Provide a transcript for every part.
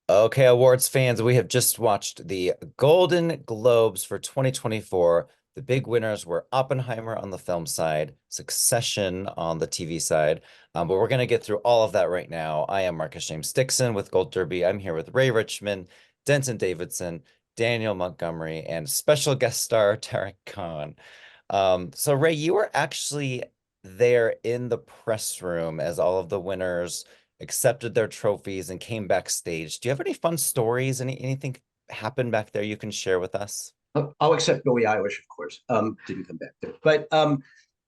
Okay, awards fans, we have just watched the Golden Globes for 2024. The big winners were Oppenheimer on the film side, Succession on the TV side. But we're going to get through all of that right now. I am Marcus James Dixon with Gold Derby. I'm here with Ray Richmond, Denton Davidson, Daniel Montgomery, and special guest star Tariq Khan. So Ray, you were actually there in the press room as all of the winners accepted their trophies and came backstage. Do you have any fun stories? Anything happened back there you can share with us? I'll accept Billie Eilish, of course. Didn't come back there, but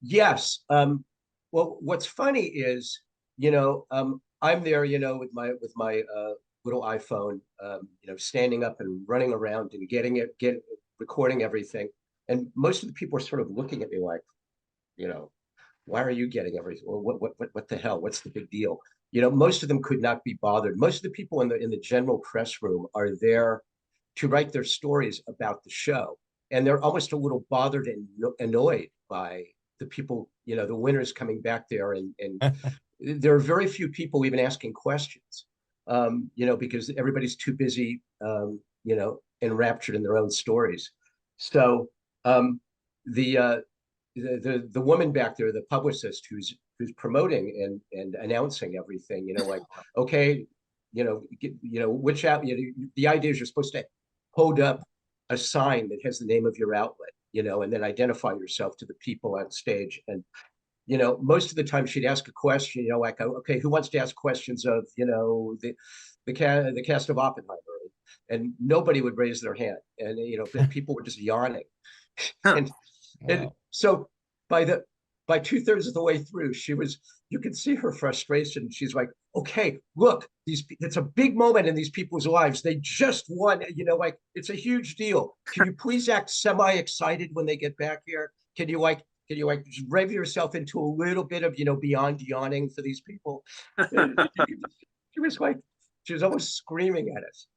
yes. Well, what's funny is, I'm there, with my little iPhone, standing up and running around and recording everything, and most of the people are sort of looking at me like, you know, why are you getting everything? Well, what the hell? What's the big deal? Most of them could not be bothered. Most of the people in the general press room are there to write their stories about the show, and they're almost a little bothered and annoyed by the people, the winners coming back there, and there are very few people even asking questions, because everybody's too busy, enraptured in their own stories. So the the woman back there, the publicist who's promoting and announcing everything, like, okay, which out, the idea is you're supposed to hold up a sign that has the name of your outlet, and then identify yourself to the people on stage. And most of the time she'd ask a question, like, okay, who wants to ask questions of, the cast of Oppenheimer? And nobody would raise their hand, and people were just yawning. and and Wow. so by the by two-thirds of the way through, you could see her frustration. She's like, okay, look, it's a big moment in these people's lives. They just won, like, it's a huge deal. Can you please act semi-excited when they get back here? Can you just rev yourself into a little bit of, beyond yawning for these people? She was like, she was almost screaming at us.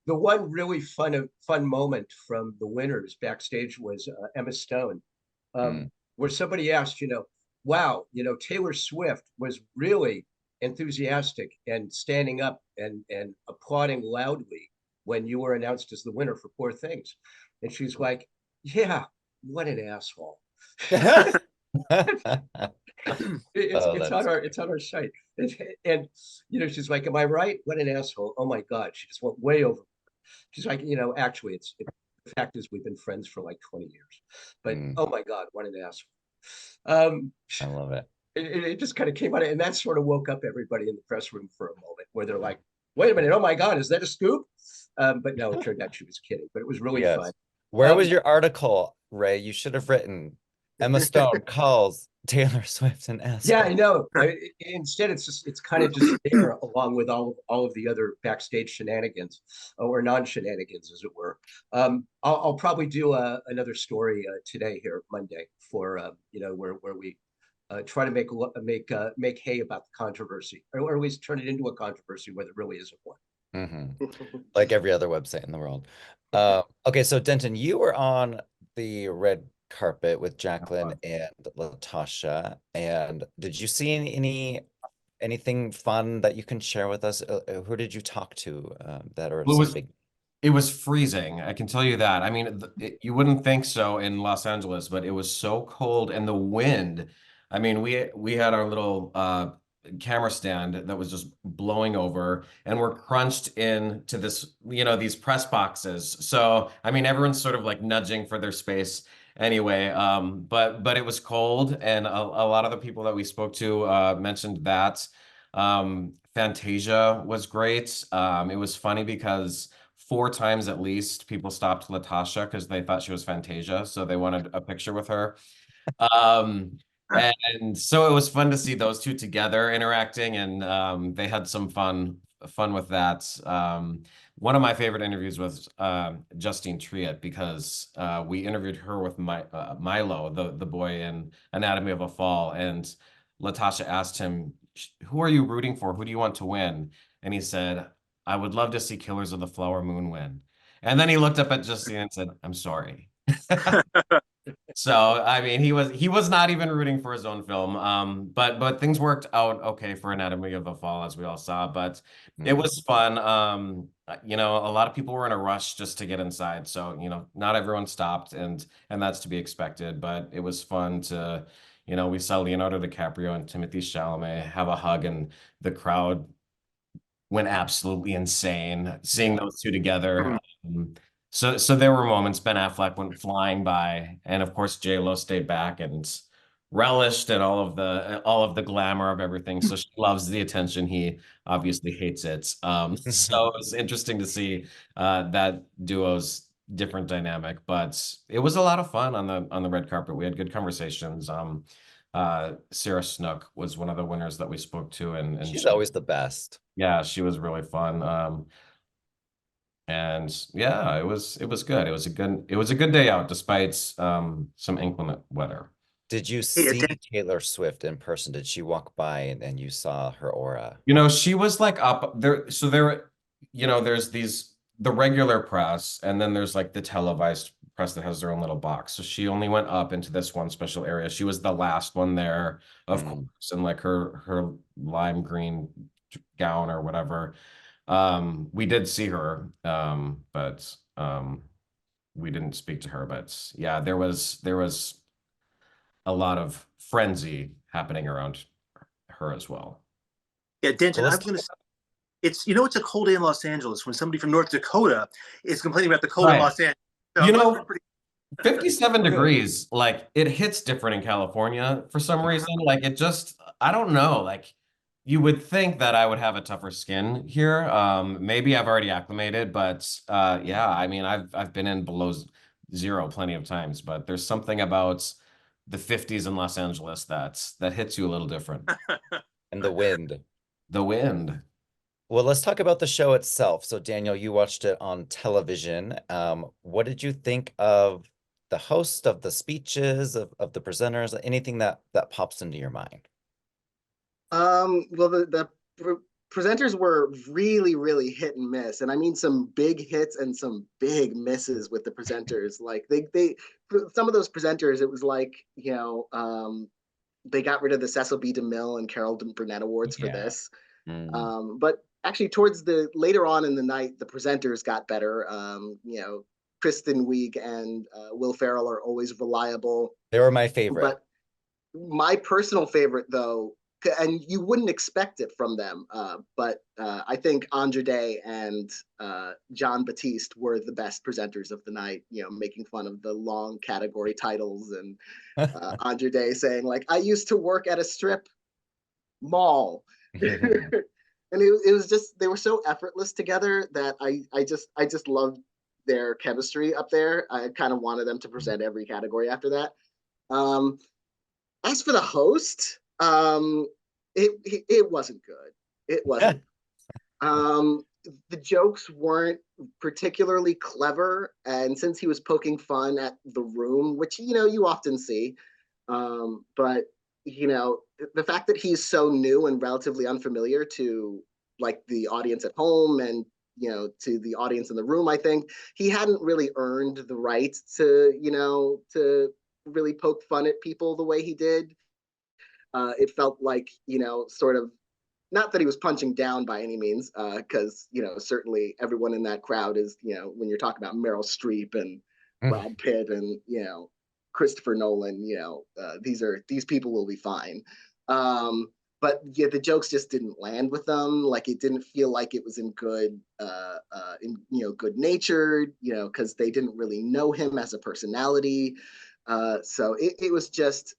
The one really fun moment from the winners backstage was Emma Stone, Mm. where somebody asked, wow, Taylor Swift was really enthusiastic and standing up and applauding loudly when you were announced as the winner for Poor Things. And she's like, yeah, what an asshole. it's Oh, it's that's on our site. And she's like, am I right? What an asshole. Oh my God. She just went way over. She's like, actually, the fact is we've been friends for like 20 years. But mm, oh my God, what an asshole. Um, I love it. it just kind of came out, and that sort of woke up everybody in the press room for a moment, where they're like, wait a minute, oh my God, is that a scoop? But no, it turned out she was kidding, but it was really fun. Yes. Where was Um, your article, Ray? You should have written Emma Stone calls Taylor Swift an yeah, I asshole. know. Instead, it's kind of just there along with all of the other backstage shenanigans, or non-shenanigans, as it were. I'll probably do another story today here, Monday, for where we try to make hay about the controversy, or at least turn it into a controversy where there really isn't one. Hmm. Like every other website in the world. Okay, so Denton, you were on the red carpet with Jacqueline and Latasha, and did you see anything fun that you can share with us? Who did you talk to that are Well, some big? it was freezing. I can tell you that. I mean, you wouldn't think so in Los Angeles, but it was so cold and the wind. I mean, we had our little camera stand that was just blowing over, and we're crunched into this, these press boxes. So, I mean, everyone's sort of like nudging for their space anyway. But it was cold, and a lot of the people that we spoke to mentioned that. Fantasia was great. It was funny because four times at least people stopped Latasha because they thought she was Fantasia, so they wanted a picture with her. Um, and so it was fun to see those two together interacting, and they had some fun with that. One of my favorite interviews was Justine Triet because we interviewed her with Milo, the boy in Anatomy of a Fall, and Latasha asked him, "Who are you rooting for? Who do you want to win?" And he said, "I would love to see Killers of the Flower Moon win." And then he looked up at Justine and said, "I'm sorry." So I mean, he was not even rooting for his own film. But things worked out okay for Anatomy of a Fall, as we all saw. But it Mm. was fun. You know, a lot of people were in a rush just to get inside, so you know, not everyone stopped, and that's to be expected. But it was fun to, you know, we saw Leonardo DiCaprio and Timothy Chalamet have a hug, and the crowd went absolutely insane seeing those two together. So there were moments. Ben Affleck went flying by, and of course J Lo stayed back and relished in all of the glamour of everything. So she loves the attention. He obviously hates it. So it was interesting to see that duo's different dynamic, but it was a lot of fun on the red carpet. We had good conversations. Sarah Snook was one of the winners that we spoke to, and She's she, always the best. yeah, she was really fun. And yeah, it was good. It was a good day out despite some inclement weather. Did you Hey, see Taylor Swift in person? Did she walk by and you saw her aura? You know, she was like up there. So there, you know, there's the regular press, and then there's like the televised press that has their own little box. So she only went up into this one special area. She was the last one there, of Mm. course, and like her lime green gown or whatever. We did see her, but we didn't speak to her. But yeah, there was a lot of frenzy happening around her as well. yeah, Well, Denton, I let's was going to say, it's, it's a cold day in Los Angeles when somebody from North Dakota is complaining about the cold in Right. Los Angeles. So You it must know, have been pretty. 57 degrees, like it hits different in California for some reason. Like it just, I don't know. Like you would think that I would have a tougher skin here. Maybe I've already acclimated, but yeah, I mean, I've been in below zero plenty of times, but there's something about the 50s in Los Angeles that hits you a little different. and the wind. The wind. Well, let's talk about the show itself. So, Daniel, you watched it on television. What did you think of the host, of the speeches, of the presenters, anything that pops into your mind? Well, the presenters were really, really hit and miss, and I mean some big hits and some big misses with the presenters. Like they some of those presenters, it was like they got rid of the Cecil B. DeMille and Carol Burnett awards for Yeah. this. Mm. But actually, towards the later on in the night, the presenters got better. Kristen Wiig and Will Ferrell are always reliable, They were my favorite. but my personal favorite, though, and you wouldn't expect it from them, but I think Andra Day and John Batiste were the best presenters of the night, making fun of the long category titles, and Andra Day saying, like, I used to work at a strip mall. And it was just, they were so effortless together that I just loved their chemistry up there. I kind of wanted them to present every category after that. Um, as for the host, it wasn't good. It wasn't. The jokes weren't particularly clever, and since he was poking fun at the room, which you often see, but the fact that he's so new and relatively unfamiliar to like the audience at home and to the audience in the room, I think he hadn't really earned the right to really poke fun at people the way he did. It felt like, sort of, not that he was punching down by any means, because, certainly everyone in that crowd is, when you're talking about Meryl Streep and Brad Pitt and, Christopher Nolan, these people will be fine. But yeah, the jokes just didn't land with them. Like it didn't feel like it was in good, good natured, because they didn't really know him as a personality. So it was just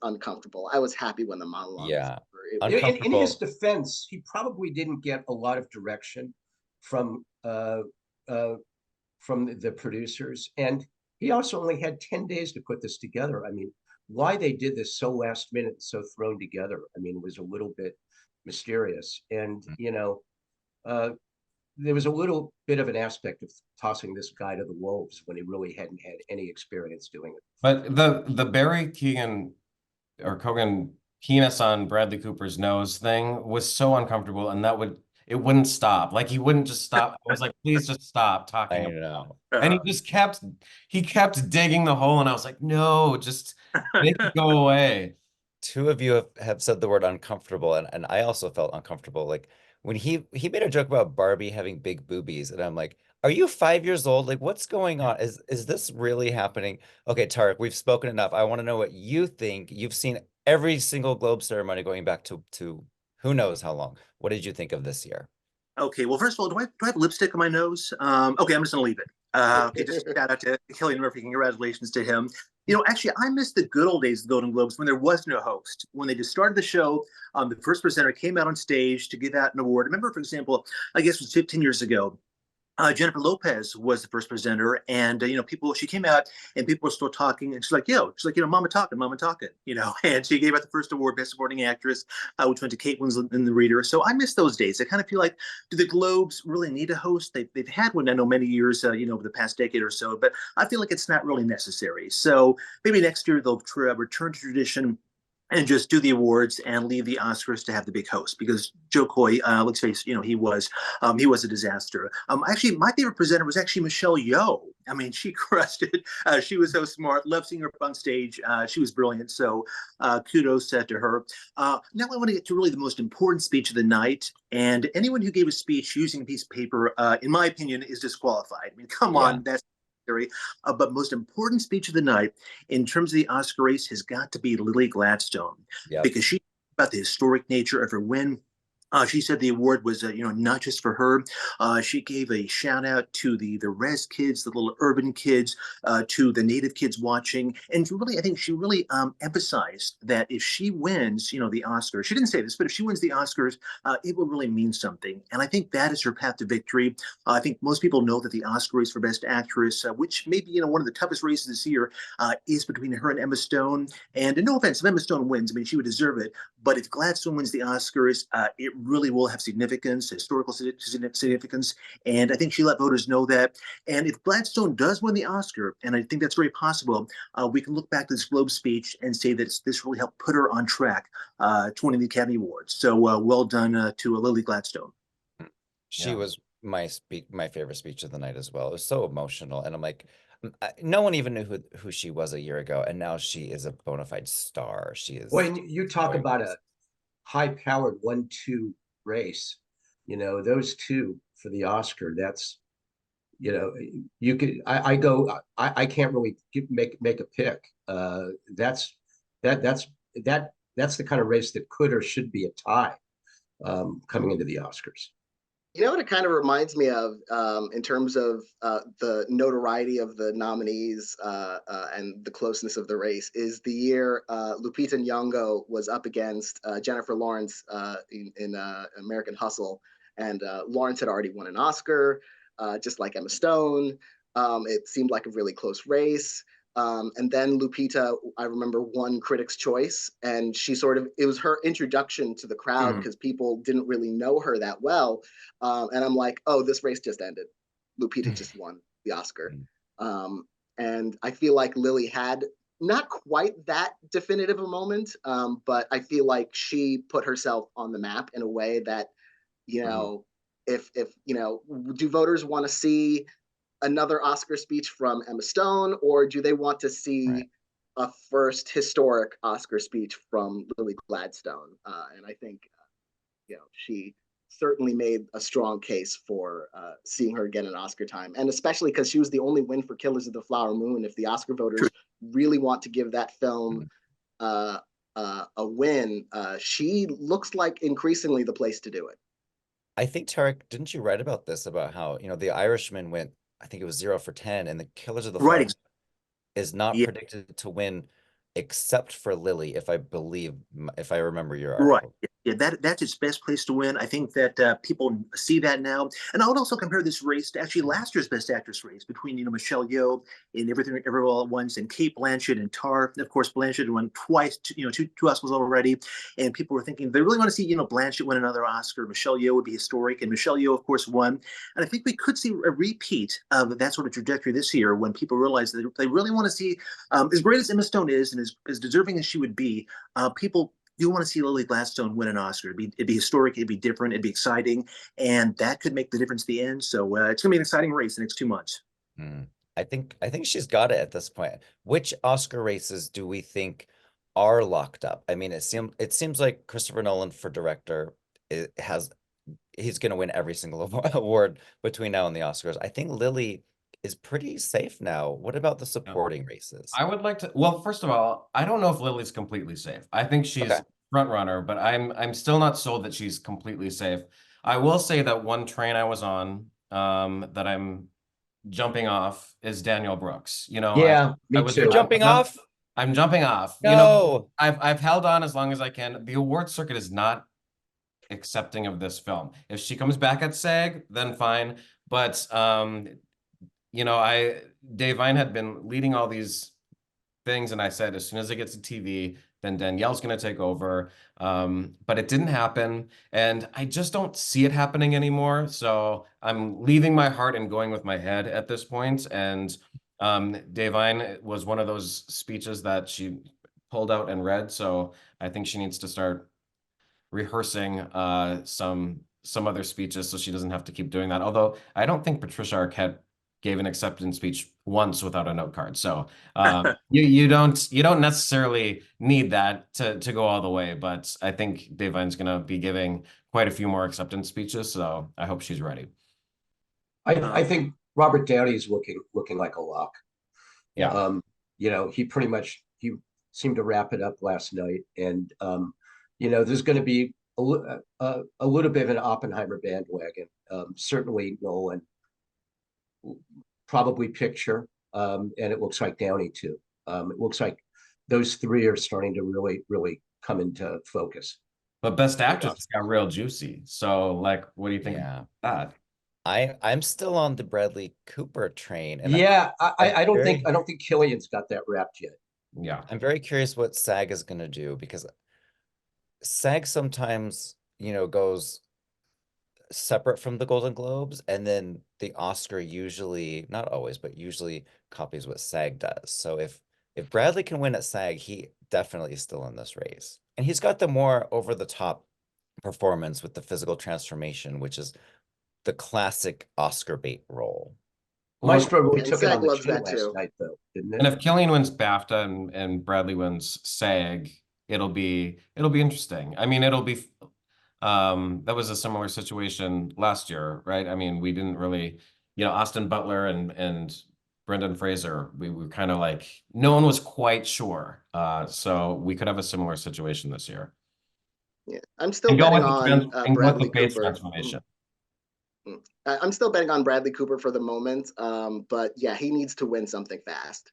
uncomfortable. I was happy when the monologue was Yeah. over. In his defense, he probably didn't get a lot of direction from the producers, and he also only had 10 days to put this together. I mean, why they did this so last minute, so thrown together, I mean, was a little bit mysterious. And there was a little bit of an aspect of tossing this guy to the wolves when he really hadn't had any experience doing it. But the Barry Keoghan or Cogan penis on Bradley Cooper's nose thing was so uncomfortable, and it wouldn't stop. Like he wouldn't just stop. I was like, please just stop talking I about know. it. And he kept digging the hole, and I was like, no, just make it go away. Two of you have said the word uncomfortable, and I also felt uncomfortable. Like when he made a joke about Barbie having big boobies, and I'm like, are you 5 years old? Like, what's going on? Is this really happening? Okay, Tariq, we've spoken enough. I want to know what you think. You've seen every single Globe ceremony going back to who knows how long. What did you think of this year? Okay, well, first of all, do I have lipstick on my nose? Okay, I'm just gonna leave it. Okay, just shout out to Cillian Murphy. Congratulations to him. Actually, I miss the good old days of the Golden Globes when there was no host. When they just started the show, the first presenter came out on stage to give out an award. I remember, for example, I guess it was 15 years ago. Jennifer Lopez was the first presenter, and she came out, and people were still talking, and she's like, Mama talking, and she gave out the first award, Best Supporting Actress, which went to Kate Winslet in The Reader. So I miss those days. I kind of feel like, do the Globes really need a host? They've had one, I know, many years, over the past decade or so, but I feel like it's not really necessary. So maybe next year they'll return to tradition and just do the awards and leave the Oscars to have the big host, because Joe Coy, let's face it, he was a disaster. Actually, my favorite presenter was actually Michelle Yeoh. I mean, she crushed it. She was so smart. Love seeing her up on stage. She was brilliant. So kudos to her. Now I want to get to really the most important speech of the night. And anyone who gave a speech using a piece of paper, in my opinion, is disqualified. I mean, come on, that's but most important speech of the night in terms of the Oscar race has got to be Lily Gladstone, because she about the historic nature of her win. She said the award was, not just for her. She gave a shout out to the res kids, the little urban kids, to the native kids watching, and really, I think she really emphasized that if she wins, the Oscars. She didn't say this, but if she wins the Oscars, it will really mean something. And I think that is her path to victory. I think most people know that the Oscar race for Best Actress, which may be one of the toughest races this year, is between her and Emma Stone. And no offense, if Emma Stone wins, I mean, she would deserve it. But if Gladstone wins the Oscars, it really will have significance, historical significance. And I think she let voters know that. And if Gladstone does win the Oscar, and I think that's very possible, we can look back to this Globe speech and say that this really helped put her on track to winning the Academy Awards. So well done to Lily Gladstone. She was my favorite speech of the night as well. It was so emotional, and I'm like, no one even knew who she was a year ago, and now she is a bona fide star. She is. When you talk about a high-powered 1-2 race, those two for the Oscar, that's, you could, I can't really make a pick. That's the kind of race that could or should be a tie coming into the Oscars. You know what it kind of reminds me of, in terms of the notoriety of the nominees and the closeness of the race, is the year Lupita Nyong'o was up against Jennifer Lawrence in American Hustle, and Lawrence had already won an Oscar, just like Emma Stone. It seemed like a really close race. And then Lupita, I remember, won Critics' Choice, and it was her introduction to the crowd because people didn't really know her that well. And I'm like, oh, this race just ended. Lupita just won the Oscar. And I feel like Lily had not quite that definitive a moment, but I feel like she put herself on the map in a way that, if do voters want to see another Oscar speech from Emma Stone, or do they want to see a first historic Oscar speech from Lily Gladstone? And I think, she certainly made a strong case for seeing her get an Oscar time, and especially because she was the only win for Killers of the Flower Moon. If the Oscar voters really want to give that film a win, she looks like increasingly the place to do it. I think, Tariq, didn't you write about this, about how, The Irishman went, I think it was 0 for 10, and the Killers of the Flower Moon is not predicted to win except for Lily, if I remember your article. Yeah, that's its best place to win. I think that people see that now. And I would also compare this race to actually last year's Best Actress race between, Michelle Yeoh in Everything Everywhere All at Once, and Cate Blanchett in Tar. And of course, Blanchett won twice, two Oscars already. And people were thinking they really want to see, Blanchett win another Oscar. Michelle Yeoh would be historic. And Michelle Yeoh, of course, won. And I think we could see a repeat of that sort of trajectory this year when people realize that they really want to see, as great as Emma Stone is and as deserving as she would be, people you want to see Lily Gladstone win an Oscar. It'd be historic, it'd be different, it'd be exciting, and that could make the difference at the end. So it's going to be an exciting race the next 2 months. I think she's got it at this point. Which Oscar races do we think are locked up? I mean, it seems like Christopher Nolan for director he's going to win every single award between now and the Oscars. I think Lily is pretty safe now. What about the supporting races? I would like to, well, first of all, I don't know if Lily's completely safe. I think she's Okay. front runner, but I'm still not sold that she's completely safe. I will say that one train I was on that I'm jumping off is Daniel Brooks. You know, Yeah, I me was too. Jumping off? I'm jumping off. You know, No. I've held on as long as I can. The award circuit is not accepting of this film. If she comes back at SAG, then fine. But you know, Dave Vine had been leading all these things, and I said as soon as it gets to TV, then Danielle's going to take over. But it didn't happen, and I just don't see it happening anymore. So I'm leaving my heart and going with my head at this point. And Dave Vine was one of those speeches that she pulled out and read. So I think she needs to start rehearsing some other speeches so she doesn't have to keep doing that. Although I don't think Patricia Arquette gave an acceptance speech once without a note card. So you don't necessarily need that to go all the way. But I think Dave Vine's gonna be giving quite a few more acceptance speeches. So I hope she's ready. I think Robert Downey's looking like a lock. Yeah. You know, he seemed to wrap it up last night, and you know, there's going to be a little bit of an Oppenheimer bandwagon. Certainly Nolan, probably picture, and it looks like Downey too. It looks like those three are starting to really come into focus. But Best Actress got real juicy. So like, what do you think Yeah. of that? I'm still on the Bradley Cooper train, and Yeah, I don't very- think Killian's got that wrapped yet. Yeah. I'm very curious what SAG is going to do, because SAG sometimes, goes separate from the Golden Globes, and then the Oscar usually, not always, but usually copies what SAG does. So if Bradley can win at SAG, he definitely is still in this race. And he's got the more over the top performance with the physical transformation, which is the classic Oscar bait role. Maestro really and took it SAG on the loves chin that last too. night, though, didn't And it? if Killian wins BAFTA and Bradley wins SAG, it'll be interesting. I mean, it'll be that was a similar situation last year, right? I mean, we didn't really, Austin Butler and Brendan Fraser, we were kind of like, no one was quite sure. So we could have a similar situation this year. Yeah, I'm still And go betting with on the and go with Bradley the face Cooper. transformation. I'm still betting on Bradley Cooper for the moment, but yeah, he needs to win something fast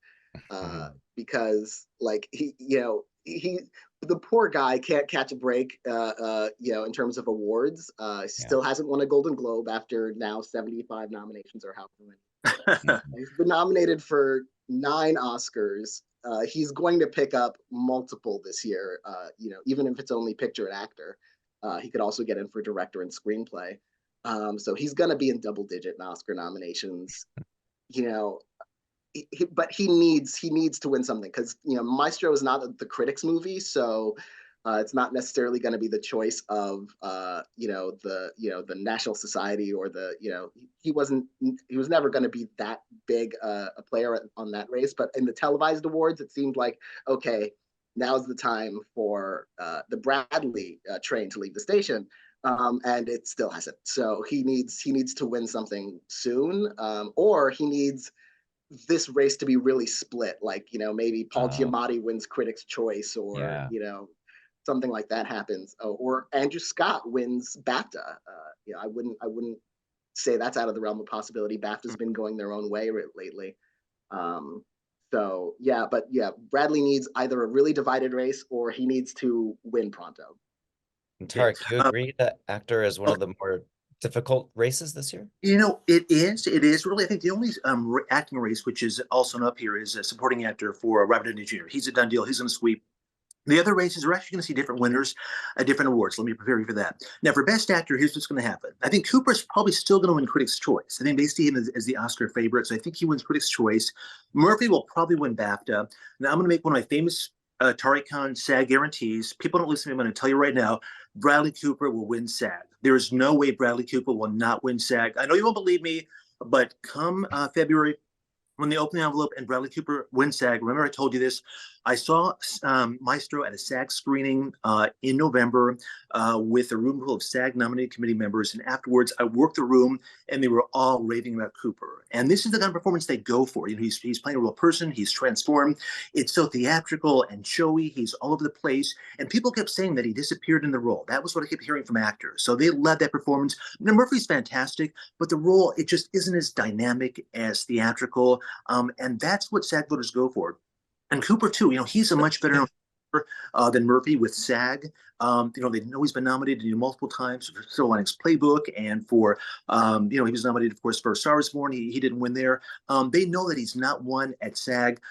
because, like, the poor guy can't catch a break, in terms of awards. Still hasn't won a Golden Globe after now 75 nominations or however many. He's been nominated for 9 Oscars. He's going to pick up multiple this year. Even if it's only picture and actor, he could also get in for director and screenplay. So he's going to be in double-digit Oscar nominations. But he needs to win something, because Maestro is not the critics' movie, so it's not necessarily going to be the choice of the National Society, or he was never going to be that big a player on that race. But in the televised awards, it seemed like, okay, now's the time for the Bradley train to leave the station. And it still hasn't. So he needs to win something soon, or he needs this race to be really split. Like, maybe Paul Giamatti wins Critics' Choice, or something like that happens, or Andrew Scott wins BAFTA. I wouldn't say that's out of the realm of possibility. BAFTA's been going their own way lately. Bradley needs either a really divided race, or he needs to win pronto. And Tariq, you agree that actor is one of the more difficult races this year? It is really. I think the only acting race which is also up here is a supporting actor for Robert Downey Jr. He's a done deal. He's going to sweep. The other races, we're actually going to see different winners, different awards. Let me prepare you for that. Now, for Best Actor, here's what's going to happen. I think Cooper's probably still going to win Critics' Choice. I think they see him as the Oscar favorite, so I think he wins Critics' Choice. Murphy will probably win BAFTA. Now, I'm going to make one of my famous Tariq Khan, SAG guarantees. People don't listen to me. I'm going to tell you right now, Bradley Cooper will win SAG. There is no way Bradley Cooper will not win SAG. I know you won't believe me, but come February, when they open the envelope and Bradley Cooper wins SAG, remember I told you this, I saw Maestro at a SAG screening in November with a room full of SAG nominated committee members. And afterwards, I worked the room and they were all raving about Cooper. And this is the kind of performance they go for. You know, he's playing a real person. He's transformed. It's so theatrical and showy. He's all over the place. And people kept saying that he disappeared in the role. That was what I kept hearing from actors. So they love that performance. Now, Murphy's fantastic, but the role, it just isn't as dynamic, as theatrical. And that's what SAG voters go for. And Cooper too, you know, he's a much better than Murphy with SAG. You know, they know he's been nominated multiple times for Silver Linings Playbook and for, you know, he was nominated, of course, for A Star Is Born. He didn't win there. They know that he's not won at SAG.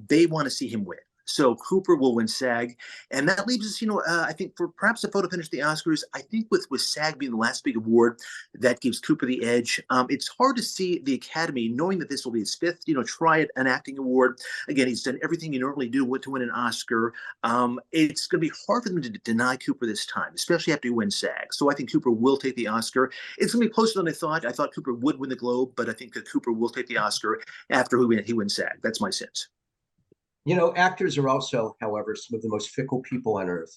They want to see him win. So Cooper will win SAG. And that leaves us, you know, I think for perhaps a photo finish at the Oscars, I think with SAG being the last big award, that gives Cooper the edge. It's hard to see the Academy, knowing that this will be his fifth, you know, try at an acting award. Again, he's done everything you normally do to win an Oscar. It's going to be hard for them to deny Cooper this time, especially after he wins SAG. So I think Cooper will take the Oscar. It's going to be closer than I thought. I thought Cooper would win the Globe, but I think that Cooper will take the Oscar after he wins SAG. That's my sense. You know, actors are also, however, some of the most fickle people on earth.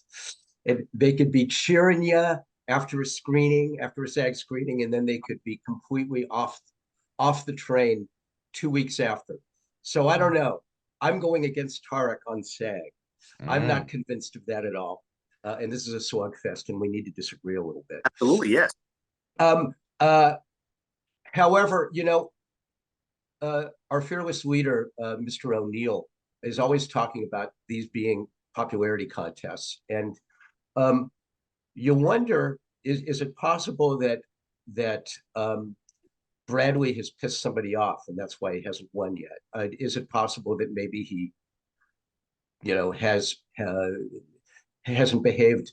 And they could be cheering you after a screening, after a SAG screening, and then they could be completely off the train 2 weeks after. So I don't know. I'm going against Tariq on SAG. I'm not convinced of that at all. And this is a slugfest, and we need to disagree a little bit. Absolutely, yes. However, you know, our fearless leader, Mr. O'Neill, is always talking about these being popularity contests. And you wonder, is it possible that Bradley has pissed somebody off and that's why he hasn't won yet? Is it possible that maybe he, you know, hasn't behaved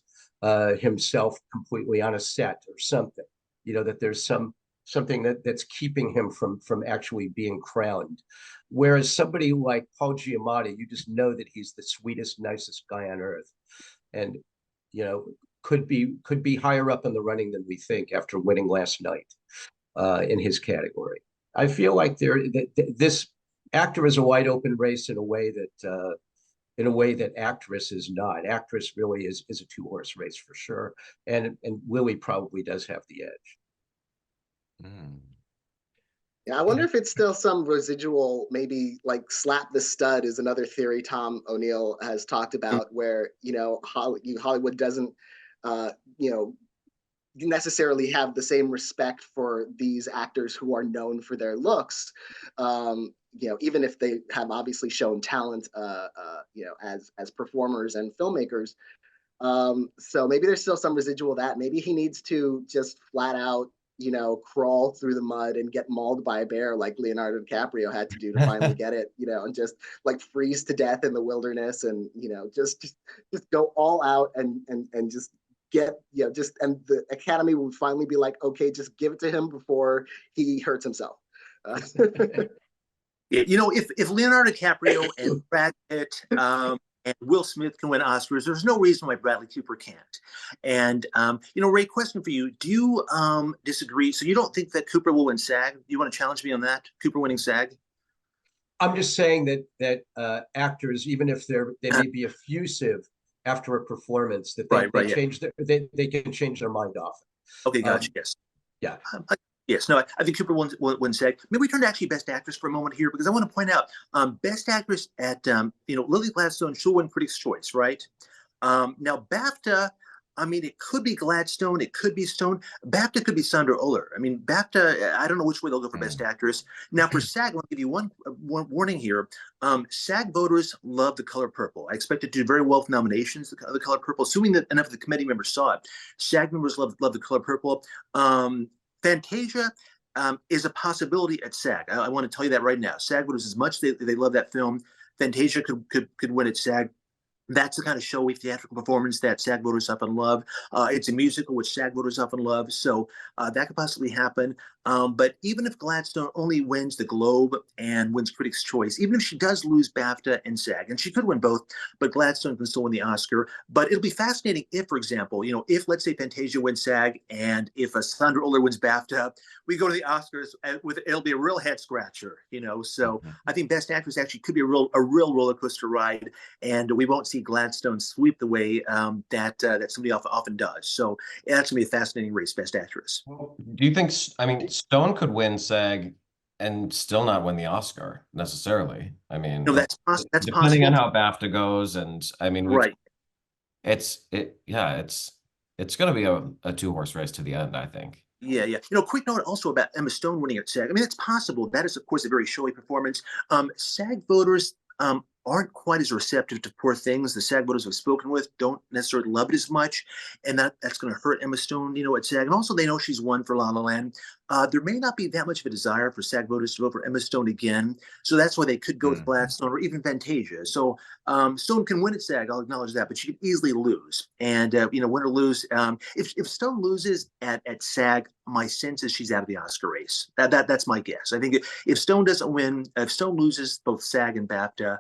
himself completely on a set or something? You know, that there's something that's keeping him from actually being crowned. Whereas somebody like Paul Giamatti, you just know that he's the sweetest, nicest guy on earth, and you know could be higher up in the running than we think after winning last night in his category. I feel like this actor is a wide open race in a way that actress is not. Actress really is a two-horse race for sure, and Lily probably does have the edge. Yeah, I wonder if it's still some residual, maybe like slap the stud is another theory Tom O'Neill has talked about, where, you know, Hollywood doesn't, you know, necessarily have the same respect for these actors who are known for their looks, you know, even if they have obviously shown talent, you know, as performers and filmmakers. So maybe there's still some residual of that. Maybe he needs to just flat out, you know, crawl through the mud and get mauled by a bear like Leonardo DiCaprio had to do to finally get it, you know, and just like freeze to death in the wilderness and, you know, just go all out and just get, you know, just, and the Academy would finally be like, okay, just give it to him before he hurts himself. You know, if Leonardo DiCaprio and Brad Pitt and Will Smith can win Oscars, there's no reason why Bradley Cooper can't. And, you know, Ray, question for you. Do you disagree? So you don't think that Cooper will win SAG? Do you want to challenge me on that? Cooper winning SAG? I'm just saying that actors, even if they may be effusive after a performance, that they change they can change their mind often. Okay, gotcha. Yes. Yeah. Yes, no, I think Cooper won SAG. Maybe we turn to actually Best Actress for a moment here, because I want to point out Best Actress at, you know, Lily Gladstone, she'll win Critics' Choice, right? Now, BAFTA, I mean, it could be Gladstone, it could be Stone. BAFTA could be Sandra Oller. I mean, BAFTA, I don't know which way they'll go for Best Actress. Now, for SAG, I'll give you one warning here. SAG voters love The Color Purple. I expect it to do very well with nominations, The Color Purple, assuming that enough of the committee members saw it. SAG members love The Color Purple. Fantasia is a possibility at SAG. I want to tell you that right now. SAG voters, as much they love that film, Fantasia could win at SAG. That's the kind of showy theatrical performance that SAG voters often love. It's a musical, which SAG voters often love. So that could possibly happen. But even if Gladstone only wins the Globe and wins Critics' Choice, even if she does lose BAFTA and SAG, and she could win both, but Gladstone can still win the Oscar. But it'll be fascinating if, for example, if let's say Fantasia wins SAG and if Sandra Uller wins BAFTA, we go to the Oscars with it'll be a real head scratcher. So I think Best Actress actually could be a real roller coaster ride, and we won't see Gladstone sweep the way that somebody often does. So that's gonna be a fascinating race, Best Actress. Do you think, I mean, Stone could win SAG and still not win the Oscar necessarily? I mean, That's depending possible. on how BAFTA goes, and I mean, Right. it's going to be a two-horse race to the end, I think. Yeah. Quick note also about Emma Stone winning at SAG. I mean, it's possible. That is, of course, a very showy performance. SAG voters aren't quite as receptive to Poor Things. The SAG voters I've spoken with don't necessarily love it as much, and that's going to hurt Emma Stone, at SAG. And also, they know she's won for La La Land. There may not be that much of a desire for SAG voters to vote for Emma Stone again, so that's why they could go with Gladstone or even Fantasia. So Stone can win at SAG, I'll acknowledge that, but she could easily lose. And win or lose, if Stone loses at SAG, my sense is she's out of the Oscar race. That's my guess. I think if Stone doesn't win, if Stone loses both SAG and BAFTA,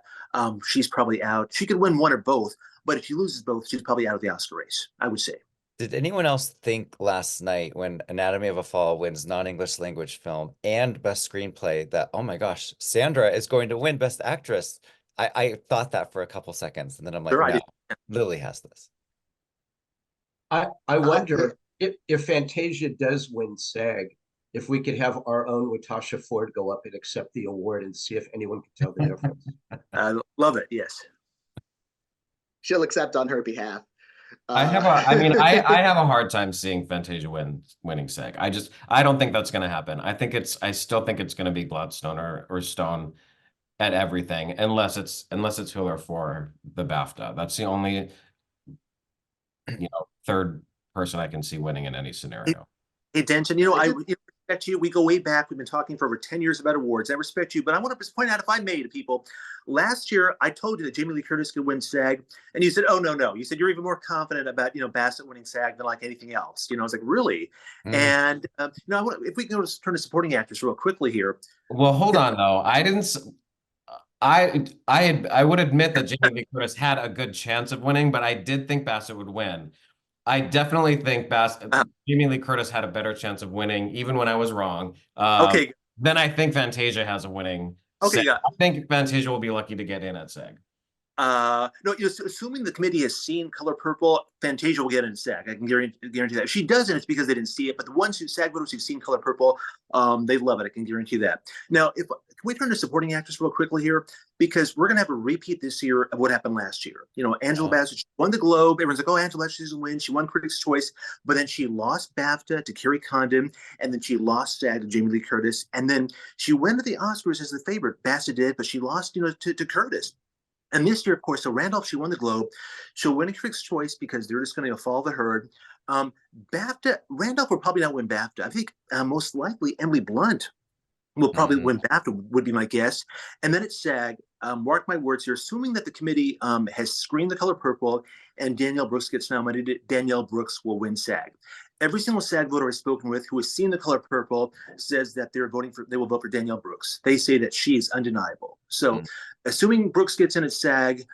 she's probably out. She could win one or both, but if she loses both, she's probably out of the Oscar race, I would say. Did anyone else think last night when Anatomy of a Fall wins non-English language film and best screenplay that, oh my gosh, Sandra is going to win best actress? I thought that for a couple seconds, and then I'm like, Sure, no, Lily has this. I wonder if Fantasia does win SAG, if we could have our own Latasha Ford go up and accept the award and see if anyone can tell the difference. I love it. Yes. She'll accept on her behalf. I have a hard time seeing Fantasia winning SAG. I don't think that's going to happen. I still think it's going to be Gladstone or Stone at everything, unless it's Hiller for the BAFTA. That's the only third person I can see winning in any scenario. Hey, Denton, I respect you. We go way back. We've been talking for over 10 years about awards. I respect you, but I want to point out, if I may, to people, last year I told you that Jamie Lee Curtis could win SAG, and you said, "Oh no." You said you're even more confident about Bassett winning SAG than like anything else. I was like, really? And if we can go turn to supporting actress real quickly here. Well, hold on though. I would admit that Jamie Lee Curtis had a good chance of winning, but I did think Bassett would win. I definitely think Jamie Lee Curtis had a better chance of winning, even when I was wrong. Okay. Then I think Fantasia has a winning. Okay, SAG. I think Fantasia will be lucky to get in at SAG. No, assuming the committee has seen Color Purple, Fantasia will get in SAG. I can guarantee that. If she doesn't, it's because they didn't see it. But the ones SAG voters who've seen Color Purple, they love it. I can guarantee that. Now, can we turn to supporting actress real quickly here? Because we're going to have a repeat this year of what happened last year. Angela Bassett won the Globe. Everyone's like, oh, Angela Bassett doesn't win. She won Critics' Choice. But then she lost BAFTA to Tariq Khan, and then she lost SAG to Jamie Lee Curtis. And then she went to the Oscars as the favorite. Bassett did, but she lost, to Curtis. And this year, of course, so Randolph, she won the Globe. She'll win a Critics' Choice because they're just going to follow the herd. BAFTA, Randolph will probably not win BAFTA. I think most likely Emily Blunt will probably win BAFTA, would be my guess. And then it's SAG. Mark my words here. Assuming that the committee has screened The Color Purple and Danielle Brooks gets nominated, Danielle Brooks will win SAG. Every single SAG voter I've spoken with who has seen The Color Purple says that they will vote for Danielle Brooks. They say that she is undeniable. So assuming Brooks gets in at SAG,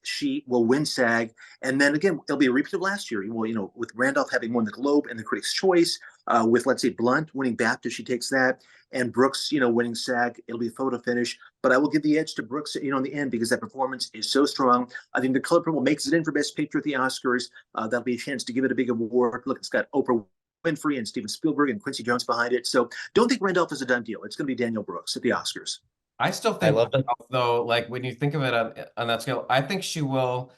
she will win SAG. And then again, it'll be a repeat of last year. With Randolph having won the Globe and the Critics' Choice, with, let's say, Blunt winning BAFTA, she takes that, and Brooks, winning SAG, it'll be a photo finish. But I will give the edge to Brooks, in the end, because that performance is so strong. I think The Color Purple makes it in for Best Picture at the Oscars. That'll be a chance to give it a big award. Look, it's got Oprah Winfrey and Steven Spielberg and Quincy Jones behind it. So don't think Randolph is a done deal. It's going to be Danielle Brooks at the Oscars. I still think, though, like when you think of it on that scale, I think she will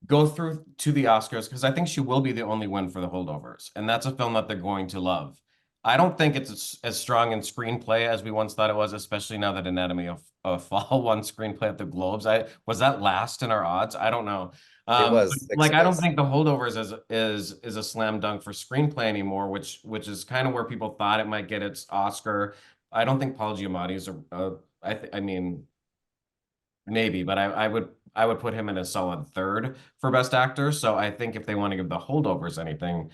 go through to the Oscars because I think she will be the only win for The Holdovers. And that's a film that they're going to love. I don't think it's as strong in screenplay as we once thought it was, especially now that Anatomy of Fall won screenplay at the Globes. Was that last in our odds? I don't know. It was I don't think The Holdovers is a slam dunk for screenplay anymore, which is kind of where people thought it might get its Oscar. I don't think Paul Giamatti is I mean, maybe, but I would I would put him in a solid third for Best Actor. So I think if they want to give the holdovers anything,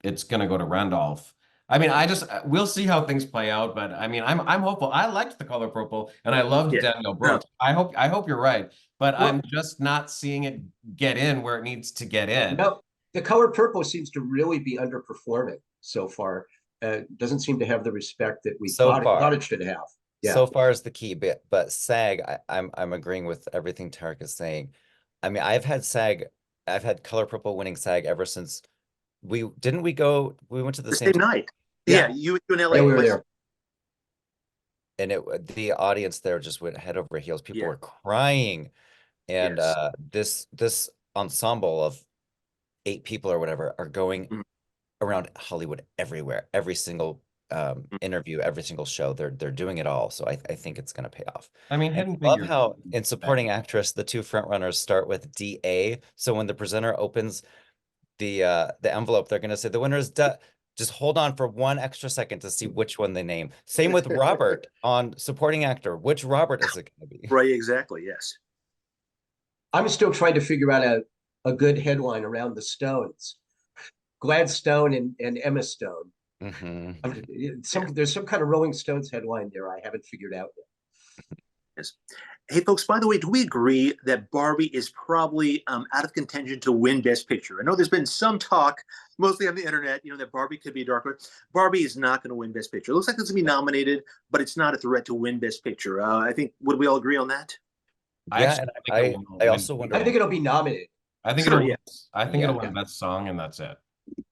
it's gonna go to Randolph. I mean, we'll see how things play out, but I mean, I'm hopeful. I liked The Color Purple and I loved Yeah. Daniel Brooks. I hope you're right, but Well- I'm just not seeing it get in where it needs to get in. No, The Color Purple seems to really be underperforming so far. Doesn't seem to have the respect that we thought it should have. Yeah. So far is the key bit, but SAG, I'm agreeing with everything Tariq is saying. I mean, I've had Color Purple winning SAG ever since we went to the The same same night. Yeah. Yeah, you in LA. Yeah, we were there. and the audience there just went head over heels. People Yeah. were crying. And Yes. this ensemble of 8 people or whatever are going Mhm. around Hollywood everywhere. Every single interview, every single show, they're doing it all. So I think it's gonna pay off. I mean, And Hidden I love Figures. how in supporting actress, the 2 front runners start with DA. So when the presenter opens the envelope, they're gonna say the winner is just hold on for 1 extra second to see which one they name. Same with Robert on supporting actor. Which Robert is it gonna be? Right, exactly. Yes. I'm still trying to figure out a good headline around the Stones. Gladstone and Emma Stone. There's some kind of Rolling Stones headline there I haven't figured out yet. Yes. Hey, folks, by the way, do we agree that Barbie is probably out of contention to win Best Picture? I know there's been some talk, mostly on the internet, that Barbie could be a dark horse. Barbie is not going to win Best Picture. It looks like it's going to be nominated, but it's not a threat to win Best Picture. I think, would we all agree on that? Yeah, and I also wonder. I think it'll be nominated. I think Sure, it'll. yeah. I think it'll win Best Song, and that's it.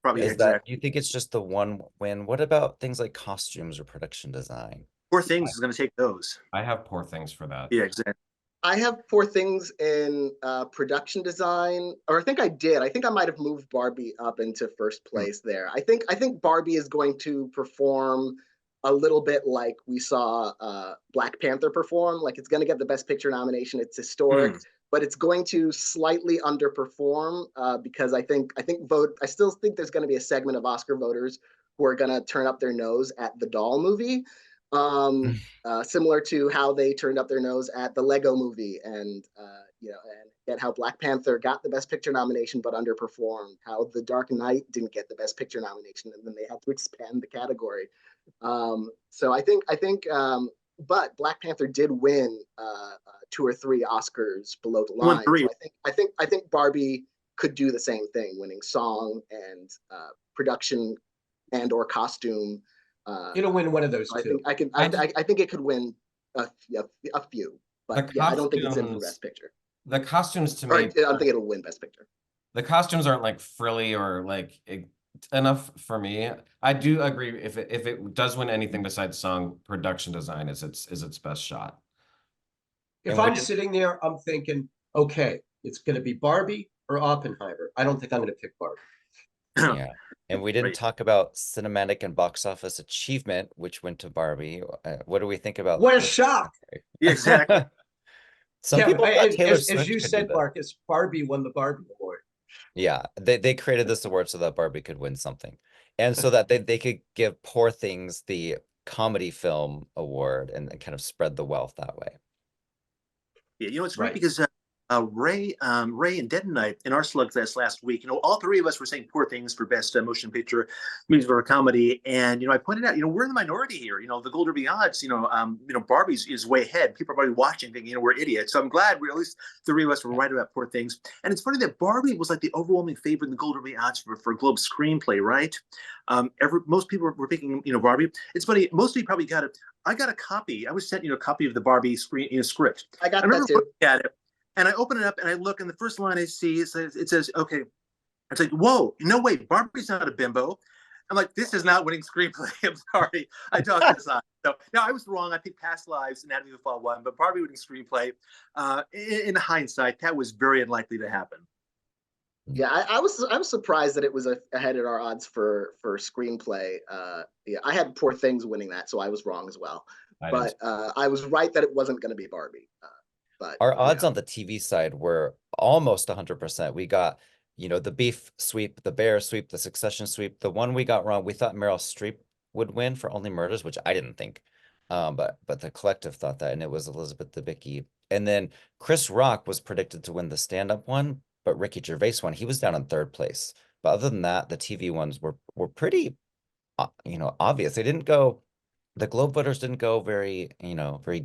Probably Is exactly. that, do you think it's just the one win? What about things like costumes or production design? Poor Things is going to take those. I have Poor Things for that. Yeah, exactly. I have Poor Things in production design, or I think I did. I think I might have moved Barbie up into first place there. I think Barbie is going to perform a little bit like we saw Black Panther perform. Like, it's going to get the Best Picture nomination. It's historic, but it's going to slightly underperform because I still think there's going to be a segment of Oscar voters who are going to turn up their nose at the Doll movie. Similar to how they turned up their nose at the Lego movie, and how Black Panther got the Best Picture nomination but underperformed, how The Dark Knight didn't get the Best Picture nomination, and then they had to expand the category. So I think, but Black Panther did win 2 or 3 Oscars below the line. 3. So I think Barbie could do the same thing, winning song and production and or costume. It'll win one of those two. I think it could win a few, but I don't think it's in for Best Picture. The costumes to Or me, I don't think it'll win Best Picture. the costumes aren't like frilly or like enough for me. I do agree if it does win anything besides song, production design is its best shot. If I'm sitting there, I'm thinking, okay, it's going to be Barbie or Oppenheimer. I don't think I'm going to pick Barbie. Yeah. And we didn't talk about cinematic and box office achievement, which went to Barbie. What do we think about? What a shock! Yeah, exactly. Some people thought Taylor as Swift you could do said, that. Marcus, Barbie won the Barbie Award. Yeah, they created this award so that Barbie could win something, and so that they could give Poor Things the comedy film award and kind of spread the wealth that way. Yeah, it's great because Ray and Denton and I, in our slugfest last week, all 3 of us were saying Poor Things for Best Motion Picture, musical or comedy, and I pointed out, we're in the minority here. The Gold Derby odds, Barbie's is way ahead. People are probably watching, thinking, we're idiots. So I'm glad at least 3 of us were right about Poor Things. And it's funny that Barbie was like the overwhelming favorite in the Gold Derby odds for Globe screenplay, right? Most people were picking, Barbie. It's funny. Most of you probably got it. I got a copy. I was sent, a copy of the Barbie script. I remember that too. Looking at it, and I open it up and I look, and the first line I see it says, okay. It's like, whoa, no way, Barbie's not a bimbo. I'm like, this is not winning screenplay. I'm sorry, I talked this on. So now I was wrong. I picked Past Lives, Anatomy of a Fall won, but Barbie winning screenplay. In hindsight, that was very unlikely to happen. Yeah, I was surprised that it was ahead in our odds for screenplay. I had Poor Things winning that, so I was wrong as well. But I was right that it wasn't going to be Barbie. But our odds on the TV side were almost 100%. We got, the Beef sweep, the Bear sweep, the Succession sweep. The one we got wrong, we thought Meryl Streep would win for Only Murders, which I didn't think. But the collective thought that, and it was Elizabeth Debicki And then Chris Rock was predicted to win the stand-up one, but Ricky Gervais won. He was down in third place. But other than that, the TV ones were pretty, obvious. They didn't go. The Globe voters didn't go very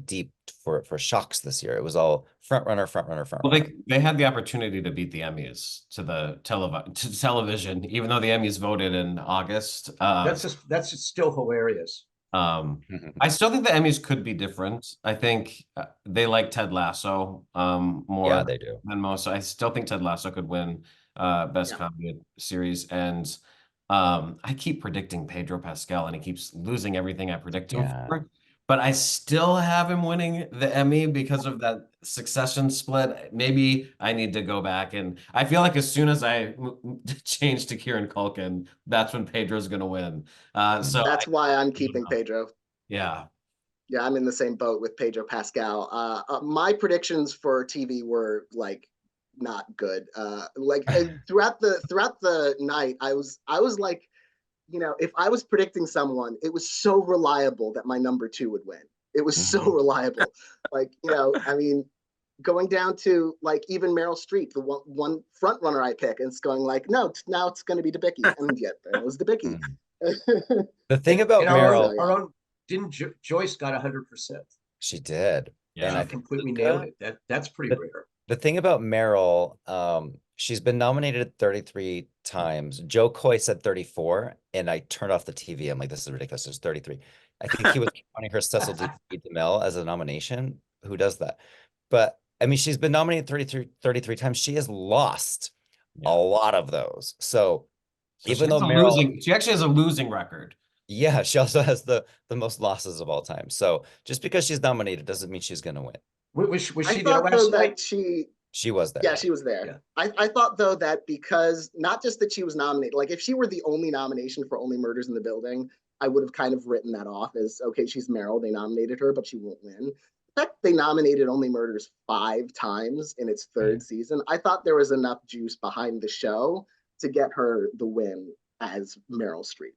deep for shocks this year. It was all front runner, front runner, front Well, runner. they had the opportunity to beat the Emmys to television, even though the Emmys voted in August. That's just still hilarious. I still think the Emmys could be different. I think they like Ted Lasso more Yeah, they do. than most. I still think Ted Lasso could win Best Yeah. Comedy Series. And I keep predicting Pedro Pascal, and he keeps losing everything I predict him Yeah. for. But I still have him winning the Emmy because of that Succession split. Maybe I need to go back, and I feel like as soon as I change to Kieran Culkin, that's when Pedro's going to win. So That's why I'm keeping Pedro. yeah. Yeah, I'm in the same boat with Pedro Pascal. My predictions for TV were like not good. Throughout the night, I was like, if I was predicting someone, it was so reliable that my number 2 would win. It was so reliable. I mean, going down to like even Meryl Streep, the one front runner I pick, and it's going like, no, now it's going to be Debicki, and yet it was Debicki. The thing about And Meryl, our own didn't Joyce got 100%. she did. Yeah. And I She think completely Luca- nailed it. That's pretty rare. The thing about Meryl, she's been nominated 33 times. Joe Coy said 34, and I turned off the TV. I'm like, this is ridiculous. There's 33. I think he was counting her Cecil B. DeMille as a nomination. Who does that? But I mean, she's been nominated 33 times. She has lost a lot of those. So even though Meryl, she actually has a losing record. yeah, she also has the most losses of all time. So just because she's nominated doesn't mean she's going to win. Was she I there thought though last that night? She was there. Yeah, she was there. Yeah. I thought though that because not just that she was nominated, like if she were the only nomination for Only Murders in the Building, I would have kind of written that off as, okay, she's Meryl, they nominated her, but she won't win. The fact they nominated Only Murders 5 times in its 3rd season, I thought there was enough juice behind the show to get her the win as Meryl Streep.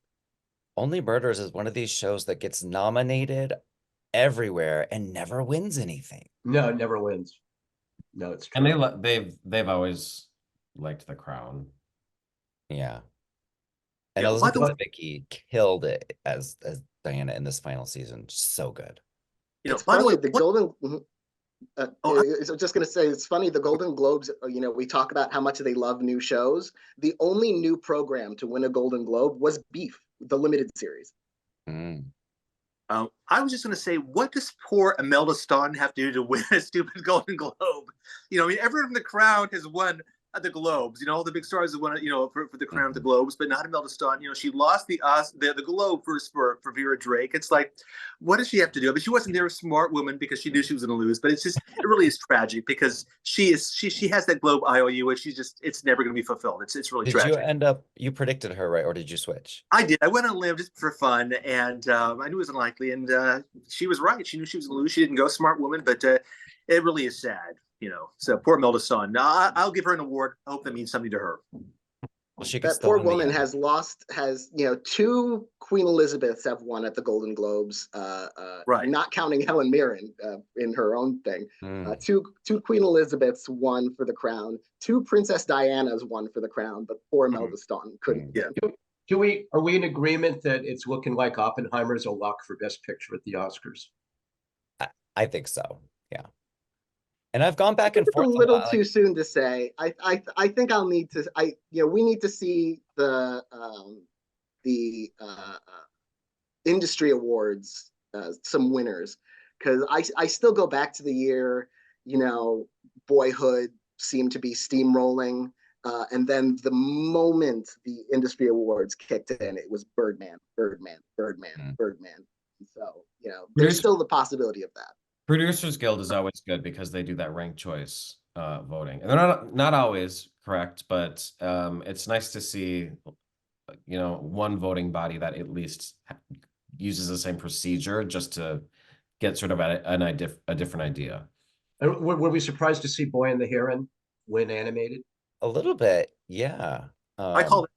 Only Murders is one of these shows that gets nominated everywhere and never wins anything. No, it never wins. No, it's true. And they've always liked The Crown. Yeah. And Yeah, Elizabeth Debicki killed it as Diana in this final season. So good. It's funny, the Golden. I was just going to say, it's funny, the Golden Globes, we talk about how much they love new shows. The only new program to win a Golden Globe was Beef, the limited series. I was just going to say, what does poor Imelda Staunton have to do to win a stupid Golden Globe? I mean, everyone from The Crown has won the Globes. All the big stars have won, for The Crown, the Globes, but not Imelda Staunton. She lost the Globe for Vera Drake. It's like, what does she have to do? I mean, she wasn't there a smart woman because she knew she was going to lose, but it really is tragic because she has that Globe IOU, and it's never going to be fulfilled. It's really tragic. Did you predicted her, right? Or did you switch? I did. I went on a limb just for fun, and I knew it was unlikely, and she was right. She knew she was going to lose. She didn't go, smart woman, but it really is sad. So poor Imelda Staunton. I'll give her an award. I hope that means something to her. Well, that poor woman has 2 Queen Elizabeths have won at the Golden Globes, right? Not counting Helen Mirren in her own thing. 2 Queen Elizabeths won for The Crown. 2 Princess Dianas won for The Crown, but poor Imelda Staunton couldn't. Yeah. Are we in agreement that it's looking like Oppenheimer's a lock for Best Picture at the Oscars? I think so. Yeah. And I've gone back and forth a little too soon to say. I think I'll need to. We need to see the industry awards, some winners, because I still go back to the year. Boyhood seemed to be steamrolling, and then the moment the industry awards kicked in, it was Birdman. So there's still the possibility of that. Producers Guild is always good because they do that ranked choice voting, and they're not always correct, but it's nice to see one voting body that at least uses the same procedure just to get sort of a different idea. And were we surprised to see Boy and the Heron win animated? A little bit, yeah. I called it.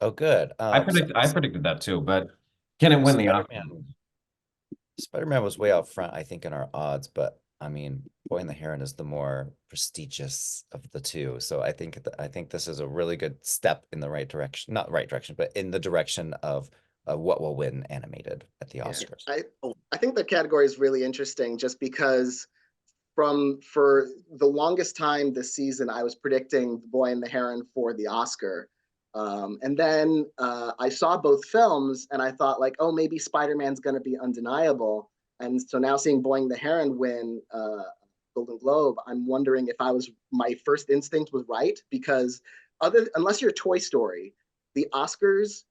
Oh, good. I predicted that too, but can it win the Oscar? Spider-Man was way out front, I think, in our odds, but I mean, Boy and the Heron is the more prestigious of the two. So I think this is a really good step in the right direction, not right direction, but in the direction of what will win animated at the Yeah. Oscars. I think the category is really interesting just because for the longest time this season, I was predicting The Boy and the Heron for the Oscar. And then I saw both films and I thought like, oh, maybe Spider-Man's going to be undeniable. And so now seeing Boy and the Heron win Golden Globe, I'm wondering if my first instinct was right, because unless you're Toy Story, the Oscars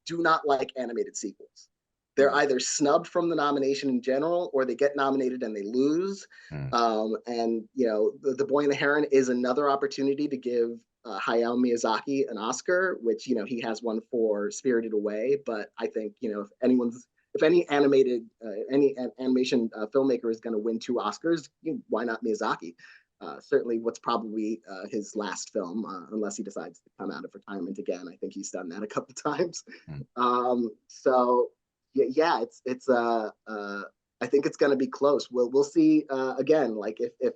do not like animated sequels. They're either snubbed from the nomination in general, or they get nominated and they lose. And the Boy and the Heron is another opportunity to give Hayao Miyazaki an Oscar, which he has one for Spirited Away. But I think if any animation filmmaker is going to win 2 Oscars, why not Miyazaki? Certainly what's probably his last film, unless he decides to come out of retirement again. I think he's done that a couple times. So yeah, it's I think it's going to be close. We'll see again. Like if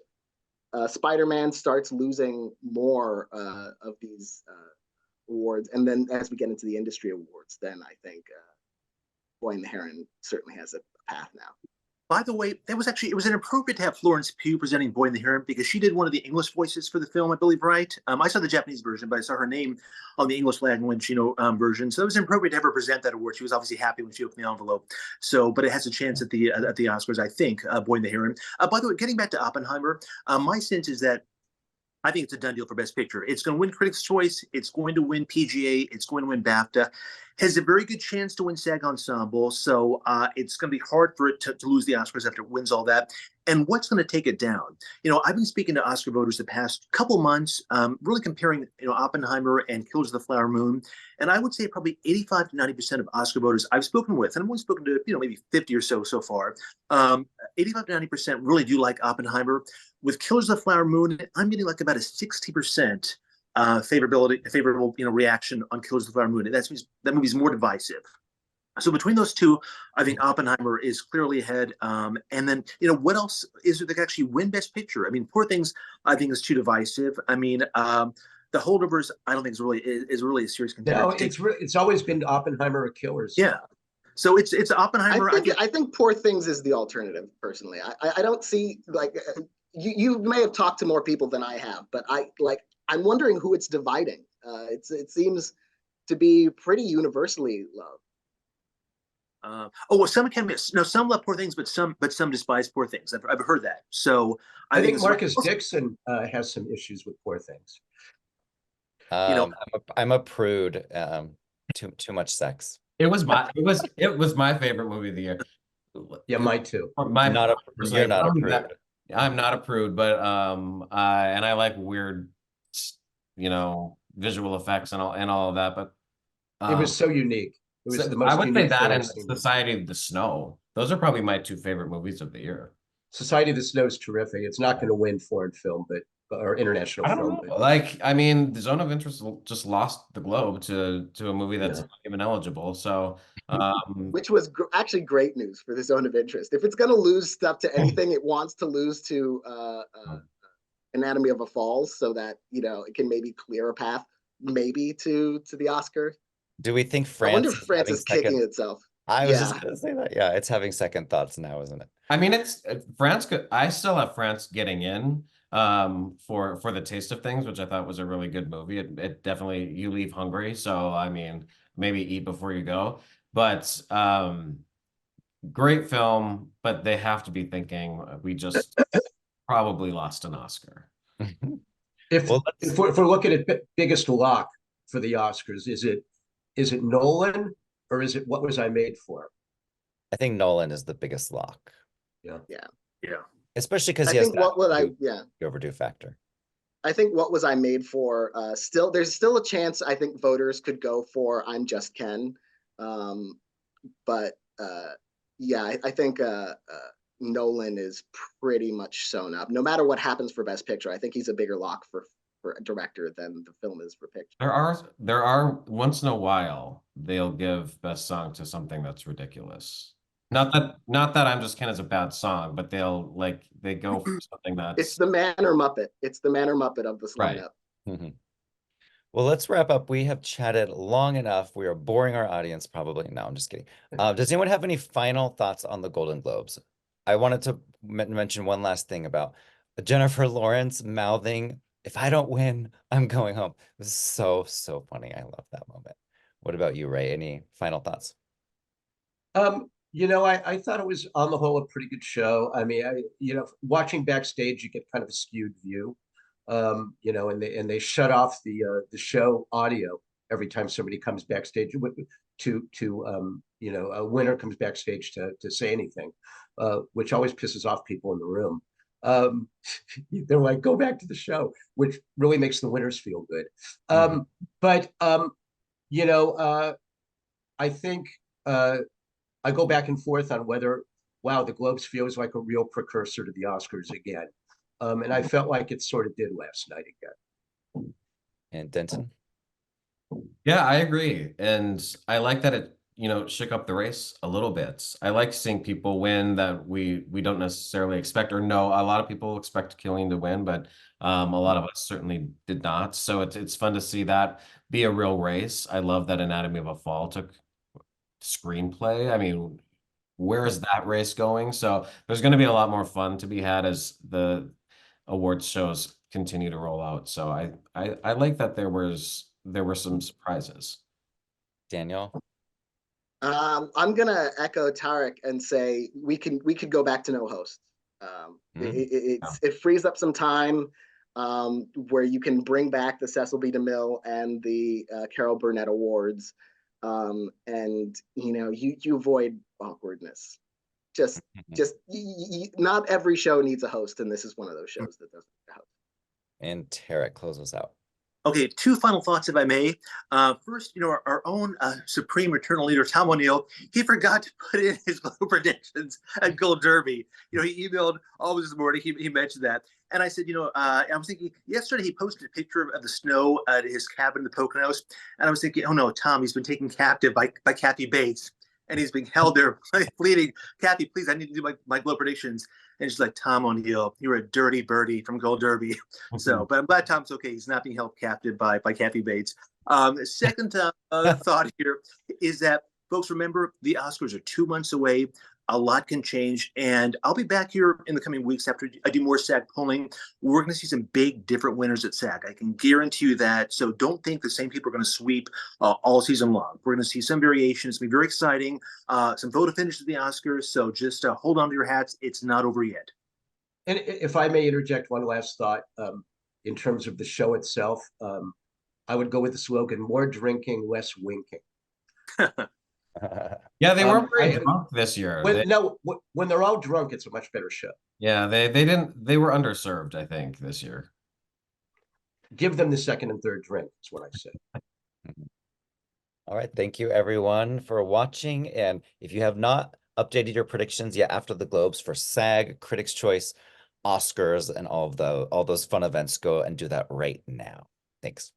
Spider-Man starts losing more of these awards, and then as we get into the industry awards, then I think Boy and the Heron certainly has a path now. By the way, it was inappropriate to have Florence Pugh presenting Boy and the Heron because she did one of the English voices for the film, I believe, right? I saw the Japanese version, but I saw her name on the English language, version. So it was inappropriate to have her present that award. She was obviously happy when she opened the envelope. So, but it has a chance at the Oscars, I think. Boy and the Heron. By the way, getting back to Oppenheimer, my sense is that I think it's a done deal for Best Picture. It's going to win Critics' Choice. It's going to win PGA. It's going to win BAFTA. Has a very good chance to win SAG Ensemble. So it's going to be hard for it to lose the Oscars after it wins all that. And what's going to take it down? I've been speaking to Oscar voters the past couple months, really comparing, Oppenheimer and Killers of the Flower Moon. And I would say probably 85 to 90% of Oscar voters I've spoken with, and I've only spoken to, maybe 50 or so far, 85 to 90% really do like Oppenheimer. With Killers of the Flower Moon, I'm getting like about a 60% favorable, reaction on Killers of the Flower Moon. That movie's more divisive. So between those two, I think Oppenheimer is clearly ahead. And then, what else is there that can actually win Best Picture? I mean, Poor Things, I think, is too divisive. I mean, The Holdovers, I don't think is really a serious contender. No, it's always been Oppenheimer or Killers. Yeah. So it's Oppenheimer. I think Poor Things is the alternative. Personally, I don't see like you may have talked to more people than I have, but I'm wondering who it's dividing. It seems to be pretty universally loved. Some love Poor Things, but some despise Poor Things. I've heard that. So I think Marcus Dixon has some issues with Poor Things. I'm a prude. Too much sex. It was my favorite movie of the year. Yeah, mine too. You're not a prude. I'm not a prude, but and I like weird, visual effects and all of that. But it was so unique. It was the most. I would say that and Society of the Snow. Those are probably my 2 favorite movies of the year. Society of the Snow is terrific. It's not going to win foreign film, or international film. The Zone of Interest just lost the Globe to a movie that's not even eligible. So, which was actually great news for the Zone of Interest. If it's going to lose stuff to anything, it wants to lose to Anatomy of a Fall, so that it can maybe clear a path, maybe to the Oscar. Do we think France? I wonder if France is kicking itself. I was just going to say that. Yeah, it's having second thoughts now, isn't it? I mean, it's France. I still have France getting in for The Taste of Things, which I thought was a really good movie. It definitely, you leave hungry. So, I mean, maybe eat before you go. But great film, but they have to be thinking we just probably lost an Oscar. If we're looking at biggest lock for the Oscars, is it Nolan or is it What Was I Made For? I think Nolan is the biggest lock. Yeah. Especially because he has the overdue factor. I think What Was I Made For? There's still a chance. I think voters could go for I'm Just Ken, but I think Nolan is pretty much sewn up. No matter what happens for Best Picture, I think he's a bigger lock for a director than the film is for picture. There are once in a while they'll give Best Song to something that's ridiculous. Not that I'm Just Ken is a bad song, but they go for something It's that's the Man or Muppet. It's the Man or Muppet of this right. lineup. Mhm. Well, let's wrap up. We have chatted long enough. We are boring our audience probably. No, I'm just kidding. Does anyone have any final thoughts on the Golden Globes? I wanted to mention one last thing about Jennifer Lawrence mouthing, "If I don't win, I'm going home." It was so, so funny. I love that moment. What about you, Ray? Any final thoughts? I thought it was on the whole a pretty good show. I mean, watching backstage, you get kind of a skewed view. And they shut off the show audio every time somebody comes backstage to a winner comes backstage to say anything, which always pisses off people in the room. Um, they're like, go back to the show, which really makes the winners feel good. But I think I go back and forth on whether, wow, the Globes feels like a real precursor to the Oscars again. And I felt like it sort of did last night again. And Denton? Yeah, I agree. And I like that it, shook up the race a little bit. I like seeing people win that we don't necessarily expect or know. A lot of people expect Killian to win, but a lot of us certainly did not. So it's fun to see that be a real race. I love that Anatomy of a Fall took screenplay. I mean, where is that race going? So there's going to be a lot more fun to be had as the awards shows continue to roll out. So I like that there were some surprises. Daniel? I'm gonna echo Tariq and say we could go back to no hosts. It frees up some time where you can bring back the Cecil B. DeMille and the Carol Burnett Awards, and you avoid awkwardness. Just not every show needs a host, and this is one of those shows that doesn't need a host. And Tariq, close us out. Okay, two final thoughts, if I may. First, our own supreme eternal leader, Tom O'Neill, he forgot to put in his Globe predictions at Gold Derby. He emailed all this morning. He mentioned that. And I said, I was thinking, yesterday he posted a picture of the snow at his cabin in the Poconos. And I was thinking, oh no, Tom, he's been taken captive by Kathy Bates. And he's being held there, pleading, Kathy, please, I need to do my Globe predictions. And she's like, Tom O'Neill, you're a dirty birdie from Gold Derby. So, but I'm glad Tom's okay. He's not being held captive by Kathy Bates. Second thought here is that, folks, remember, the Oscars are 2 months away. A lot can change. And I'll be back here in the coming weeks after I do more SAG polling. We're going to see some big different winners at SAG. I can guarantee you that. So don't think the same people are going to sweep all season long. We're going to see some variations. It's going to be very exciting. Some photo finishes at the Oscars. So just hold on to your hats. It's not over yet. And if I may interject one last thought, in terms of the show itself, I would go with the slogan, more drinking, less winking. Yeah, they weren't very drunk this year. When they're all drunk, it's a much better show. Yeah, they were underserved, I think, this year. Give them the second and third drink, is what I say. All right, thank you everyone for watching. And if you have not updated your predictions yet after the Globes for SAG, Critics' Choice, Oscars, and all those fun events, go and do that right now. Thanks.